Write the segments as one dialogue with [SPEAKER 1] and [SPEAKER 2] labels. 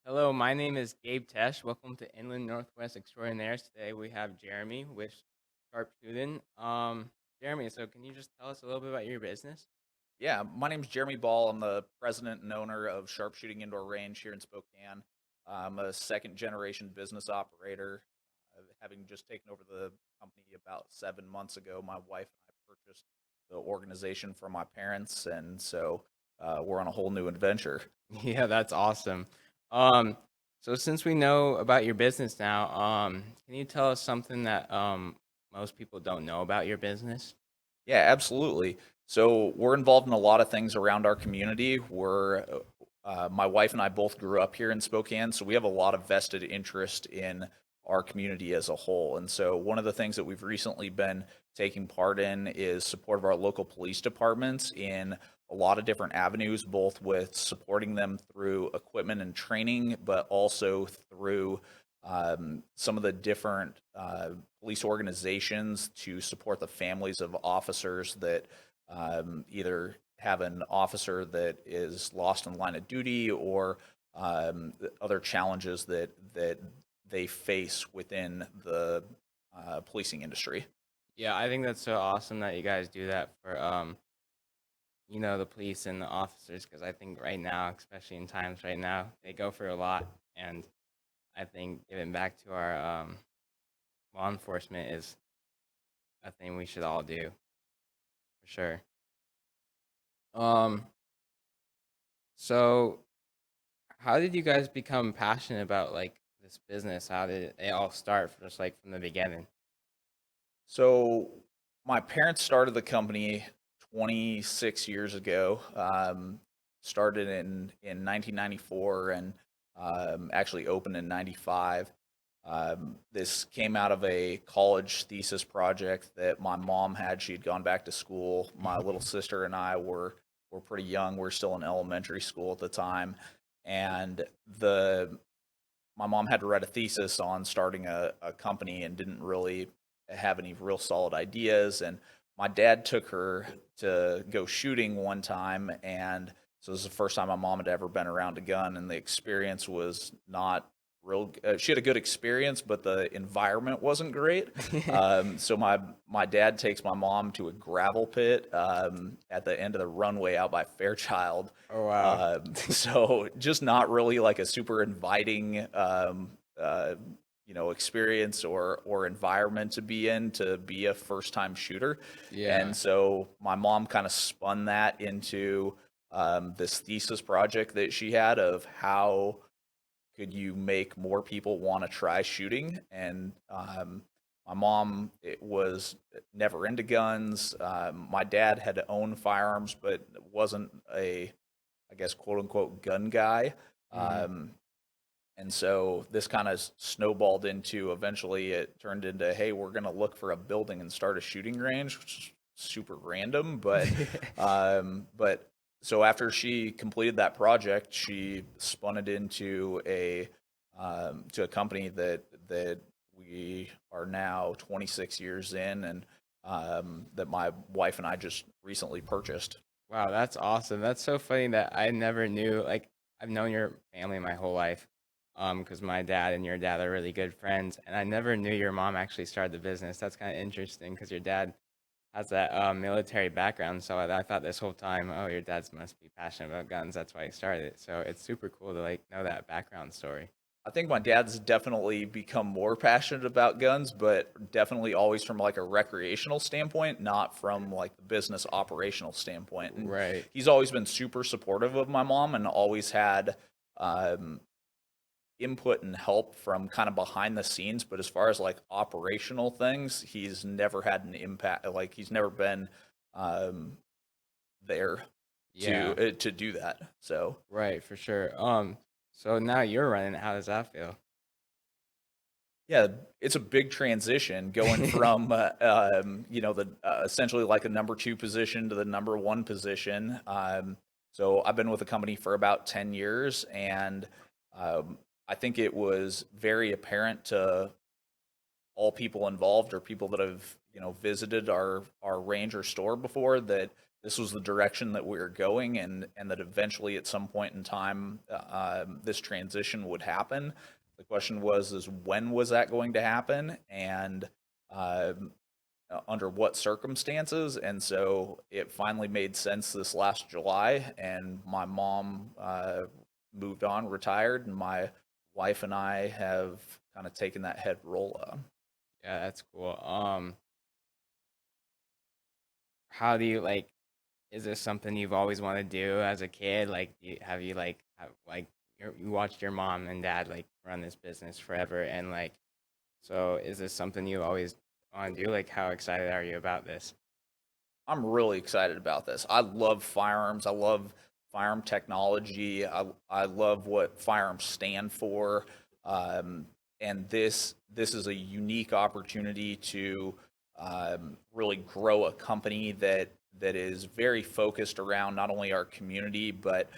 [SPEAKER 1] Hello, my name is Gabe Tesh. Welcome to Inland Northwest Extraordinaire. Today we have Jeremy with Sharpshooting. Jeremy, so can you just tell us a little bit about your business?
[SPEAKER 2] Yeah, my name's Jeremy Ball. I'm the president and owner of Sharpshooting Indoor Range here in Spokane. I'm a second generation business operator, having just taken over the company about 7 months ago. My wife and I purchased the organization from my parents, and so we're on a whole new adventure.
[SPEAKER 1] Yeah, that's awesome. Um, so since we know about your business now, can you tell us something that most people don't know about your business?
[SPEAKER 2] Yeah, absolutely. So we're involved in a lot of things around our community. My wife and I both grew up here in Spokane, so we have a lot of vested interest in our community as a whole. And so one of the things that we've recently been taking part in is support of our local police departments in a lot of different avenues, both with supporting them through equipment and training, but also through some of the different police organizations to support the families of officers that either have an officer that is lost in the line of duty or other challenges that they face within the policing industry.
[SPEAKER 1] Yeah, I think that's so awesome that you guys do that for the police and the officers because I think right now, especially in times right now, they go for a lot and I think giving back to our law enforcement is a thing we should all do for sure. Um, so how did you guys become passionate about like this business? How did it all start, just like from the beginning?
[SPEAKER 2] So my parents started the company 26 years ago. Started in 1994 and actually opened in 95. This came out of a college thesis project that my mom had. She had gone back to school. My little sister and I were pretty young. We are still in elementary school at the time, and the my mom had to write a thesis on starting a company and didn't really have any real solid ideas. And my dad took her to go shooting one time, and so this is the first time my mom had ever been around a gun, and the experience was not real. She had a good experience, but the environment wasn't great. So my dad takes my mom to a gravel pit at the end of the runway out by Fairchild.
[SPEAKER 1] Oh wow.
[SPEAKER 2] So just not really like a super inviting uh, experience or environment to be in to be a first time shooter.
[SPEAKER 1] Yeah.
[SPEAKER 2] And so my mom kind of spun that into this thesis project that she had of how could you make more people want to try shooting. And my mom was never into guns. My dad had owned firearms but wasn't a, I guess, quote unquote gun guy.
[SPEAKER 1] Hmm.
[SPEAKER 2] um, and so this kind of snowballed into, eventually it turned into, hey, we're going to look for a building and start a shooting range, which is super random. But so after she completed that project, she spun it into a to a company that we are now 26 years in, and that my wife and I just recently purchased.
[SPEAKER 1] Wow, that's awesome. That's so funny that I never knew. Like, I've known your family my whole life, because my dad and your dad are really good friends, and I never knew your mom actually started the business. That's kind of interesting because your dad has that military background. So I thought this whole time, oh, your dad must be passionate about guns. That's why he started it. So it's super cool to like know that background story.
[SPEAKER 2] I think my dad's definitely become more passionate about guns, but definitely always from like a recreational standpoint, not from like the business operational standpoint. And
[SPEAKER 1] Right.
[SPEAKER 2] he's always been super supportive of my mom and always had um, input and help from kind of behind the scenes. But as far as like operational things, he's never had an impact. Like he's never been um, there
[SPEAKER 1] Yeah.
[SPEAKER 2] to do that. So
[SPEAKER 1] Right. For sure. So now you're running it. How does that feel?
[SPEAKER 2] yeah, it's a big transition going from the essentially like a number two position to the number one position. So I've been with the company for about 10 years, and I think it was very apparent to all people involved or people that have visited our range or store before that this was the direction that we were going, and that eventually at some point in time this transition would happen. The question is when was that going to happen, and under what circumstances? And so it finally made sense this last July, and my mom moved on, retired, and my wife and I have kind of taken that head role on.
[SPEAKER 1] Yeah, that's cool. How do you like? Is this something you've always wanted to do as a kid? Like, have you like you watched your mom and dad like run this business forever, and like, so is this something you always want to do? Like, how excited are you about this?
[SPEAKER 2] I'm really excited about this. I love firearms. I love firearm technology. I love what firearms stand for. Um, and this is a unique opportunity to really grow a company that is very focused around not only our community but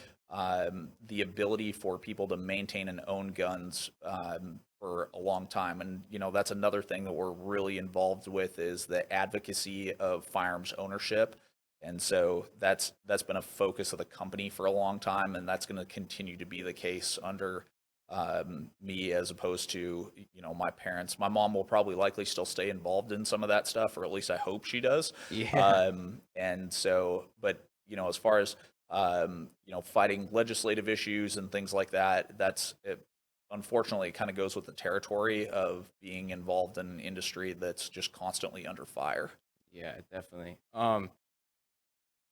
[SPEAKER 2] the ability for people to maintain and own guns for a long time. And that's another thing that we're really involved with is the advocacy of firearms ownership. And so that's been a focus of the company for a long time, and that's going to continue to be the case under me as opposed to my parents. My mom will probably likely still stay involved in some of that stuff, or at least I hope she does.
[SPEAKER 1] Yeah.
[SPEAKER 2] And so, but as far as fighting legislative issues and things like that, that's it. Unfortunately, it kind of goes with the territory of being involved in an industry that's just constantly under fire.
[SPEAKER 1] Yeah, definitely.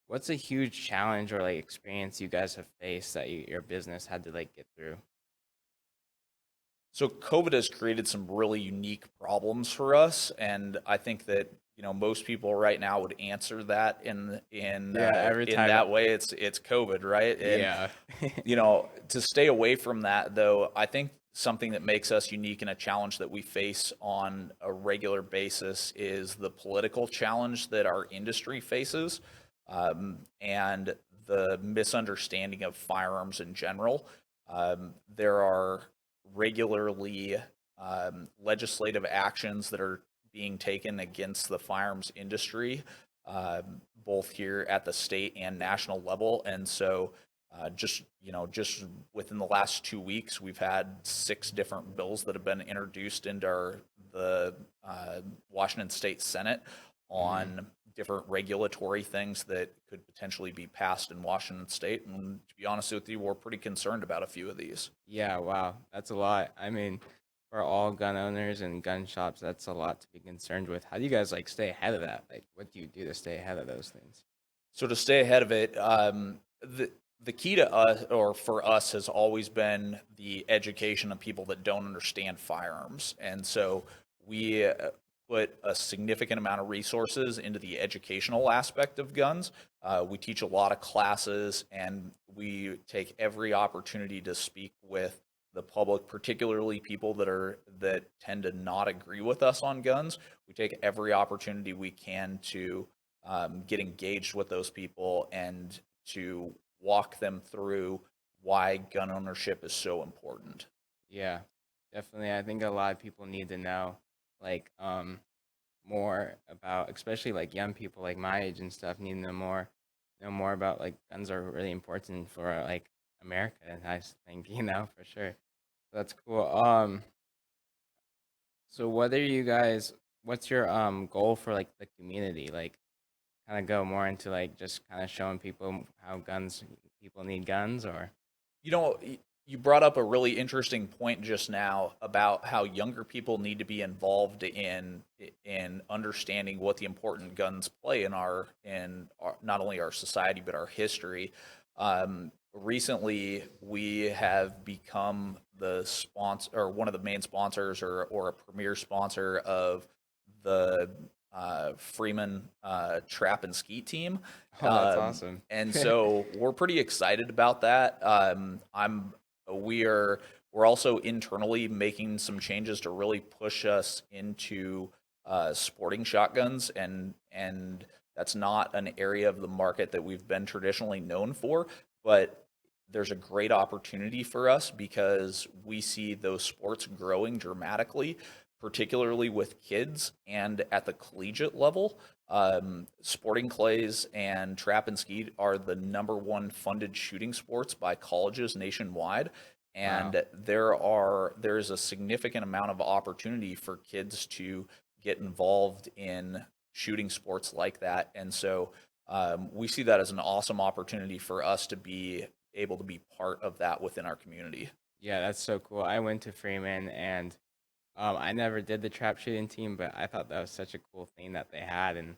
[SPEAKER 1] What's a huge challenge or like experience you guys have faced that your business had to like get through?
[SPEAKER 2] So COVID has created some really unique problems for us, and I think that most people right now would answer that
[SPEAKER 1] Yeah, every
[SPEAKER 2] in
[SPEAKER 1] time.
[SPEAKER 2] that way. It's COVID, right? And
[SPEAKER 1] Yeah.
[SPEAKER 2] to stay away from that, though, I think something that makes us unique and a challenge that we face on a regular basis is the political challenge that our industry faces, and the misunderstanding of firearms in general. There are regularly legislative actions that are being taken against the firearms industry, both here at the state and national level. And so, just within the last 2 weeks, we've had 6 different bills that have been introduced into the Washington State Senate
[SPEAKER 1] Mhm.
[SPEAKER 2] on different regulatory things that could potentially be passed in Washington State. And to be honest with you, we're pretty concerned about a few of these.
[SPEAKER 1] Yeah, wow. That's a lot. I mean, for all gun owners and gun shops, that's a lot to be concerned with. How do you guys like stay ahead of that? Like, what do you do to stay ahead of those things?
[SPEAKER 2] So to stay ahead of it, the key to us, or for us, has always been the education of people that don't understand firearms. And so we put a significant amount of resources into the educational aspect of guns. We teach a lot of classes, and we take every opportunity to speak with the public, particularly people that tend to not agree with us on guns. We take every opportunity we can to get engaged with those people and to walk them through why gun ownership is so important.
[SPEAKER 1] Yeah, definitely. I think a lot of people need to know, like, more about, especially like young people like my age and stuff, need to know more about like guns are really important for like America, and I think for sure. That's cool. So what are you guys? What's your goal for like the community? Like, kind of go more into like just kind of showing people how guns people need guns, or
[SPEAKER 2] You know, you brought up a really interesting point just now about how younger people need to be involved in understanding what the important guns play in our not only our society but our history. Recently, we have become the sponsor, or one of the main sponsors, or a premier sponsor of the Freeman Trap and Skeet team.
[SPEAKER 1] oh, that's awesome.
[SPEAKER 2] And so we're pretty excited about that. We're also internally making some changes to really push us into sporting shotguns, and that's not an area of the market that we've been traditionally known for, but there's a great opportunity for us because we see those sports growing dramatically, particularly with kids and at the collegiate level. Sporting clays and trap and skeet are the number one funded shooting sports by colleges nationwide.
[SPEAKER 1] Wow.
[SPEAKER 2] And there's a significant amount of opportunity for kids to get involved in shooting sports like that. And so we see that as an awesome opportunity for us to be able to be part of that within our community.
[SPEAKER 1] Yeah, that's so cool. I went to Freeman and I never did the trap shooting team, but I thought that was such a cool thing that they had, and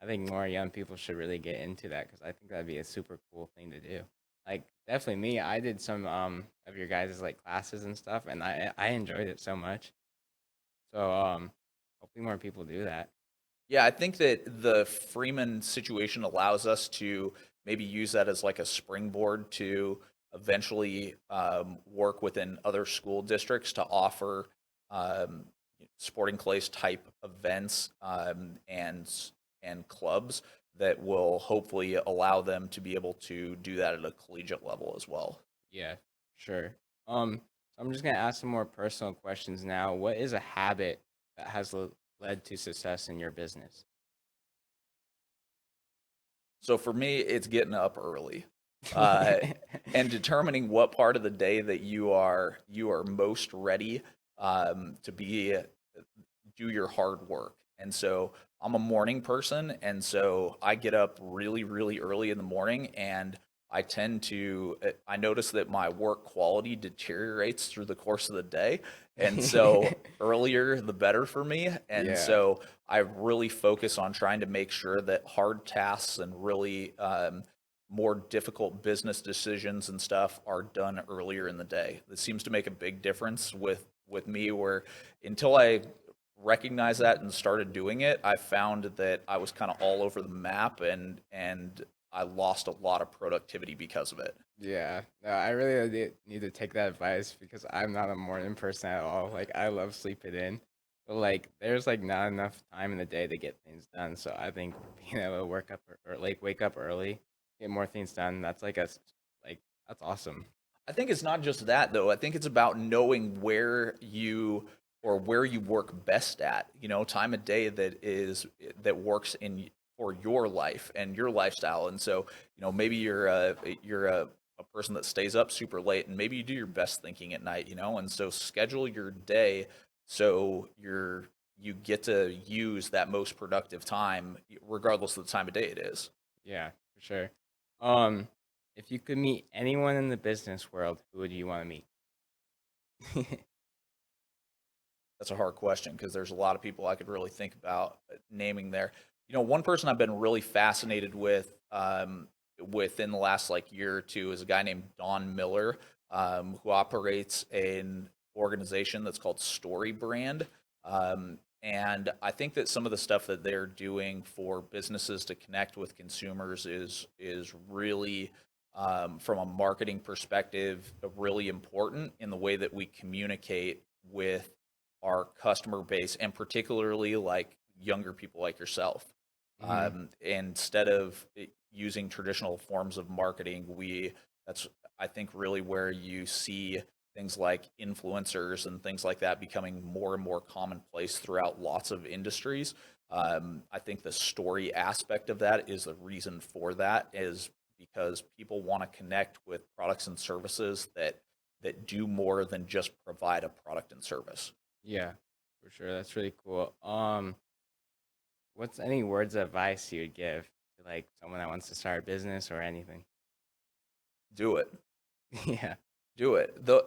[SPEAKER 1] I think more young people should really get into that because I think that'd be a super cool thing to do. Like definitely me, I did some of your guys' like classes and stuff, and I enjoyed it so much. So hopefully more people do that.
[SPEAKER 2] Yeah, I think that the Freeman situation allows us to maybe use that as like a springboard to eventually work within other school districts to offer um, sporting clays type events and clubs that will hopefully allow them to be able to do that at a collegiate level as well.
[SPEAKER 1] Yeah, sure. So I'm just gonna ask some more personal questions now. What is a habit that has led to success in your business?
[SPEAKER 2] So for me, it's getting up early, uh, and determining what part of the day that you are most ready to be do your hard work. And so I'm a morning person, and so I get up really, really early in the morning, and I notice that my work quality deteriorates through the course of the day. And so earlier the better for me. And
[SPEAKER 1] Yeah,
[SPEAKER 2] so I really focus on trying to make sure that hard tasks and really more difficult business decisions and stuff are done earlier in the day. This seems to make a big difference with me, where until I recognized that and started doing it, I found that I was kind of all over the map, and I lost a lot of productivity because of it.
[SPEAKER 1] yeah. No, I really need to take that advice because I'm not a morning person at all. Like I love sleeping in, but like there's like not enough time in the day to get things done. So I think being able to work up or like wake up early, get more things done. That's like like that's awesome.
[SPEAKER 2] I think it's not just that though. I think it's about knowing where you work best at. Time of day that works in for your life and your lifestyle. And so, maybe you're a person that stays up super late, and maybe you do your best thinking at night. And so schedule your day so you get to use that most productive time regardless of the time of day it is.
[SPEAKER 1] Yeah, for sure. Um, if you could meet anyone in the business world, who would you want to meet?
[SPEAKER 2] That's a hard question because there's a lot of people I could really think about naming there. One person I've been really fascinated with within the last like year or two is a guy named Don Miller, who operates an organization that's called Story Brand. And I think that some of the stuff that they're doing for businesses to connect with consumers is really, from a marketing perspective, really important in the way that we communicate with our customer base, and particularly like younger people like yourself.
[SPEAKER 1] Hmm.
[SPEAKER 2] Instead of using traditional forms of marketing, that's I think really where you see things like influencers and things like that becoming more and more commonplace throughout lots of industries. I think the story aspect of that is the reason for that, is because people want to connect with products and services that do more than just provide a product and service.
[SPEAKER 1] Yeah, for sure. That's really cool. What's any words of advice you would give to like someone that wants to start a business or anything?
[SPEAKER 2] Do it.
[SPEAKER 1] Yeah.
[SPEAKER 2] Do it. The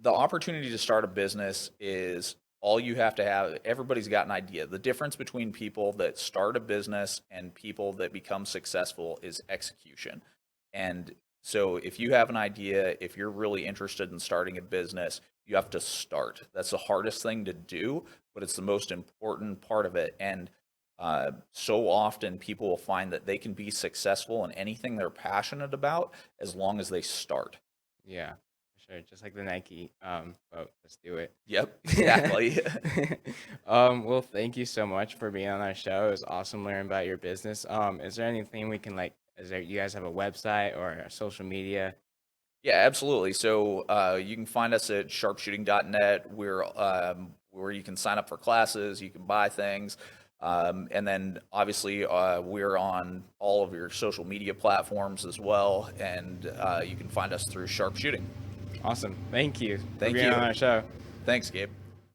[SPEAKER 2] opportunity to start a business is all you have to have. Everybody's got an idea. The difference between people that start a business and people that become successful is execution. And so if you have an idea, if you're really interested in starting a business, you have to start. That's the hardest thing to do, but it's the most important part of it. And so often people will find that they can be successful in anything they're passionate about as long as they start.
[SPEAKER 1] Yeah, for sure. Just like the Nike quote, let's do it.
[SPEAKER 2] Yep, exactly.
[SPEAKER 1] Well, thank you so much for being on our show. It was awesome learning about your business. Is there anything we can like, you guys have a website or a social media?
[SPEAKER 2] Yeah, absolutely. So you can find us at sharpshooting.net. We're where you can sign up for classes, you can buy things, and then obviously we're on all of your social media platforms as well. And you can find us through Sharpshooting.
[SPEAKER 1] Awesome. Thank you for
[SPEAKER 2] Thank
[SPEAKER 1] being on
[SPEAKER 2] you.
[SPEAKER 1] our show.
[SPEAKER 2] Thanks, Gabe.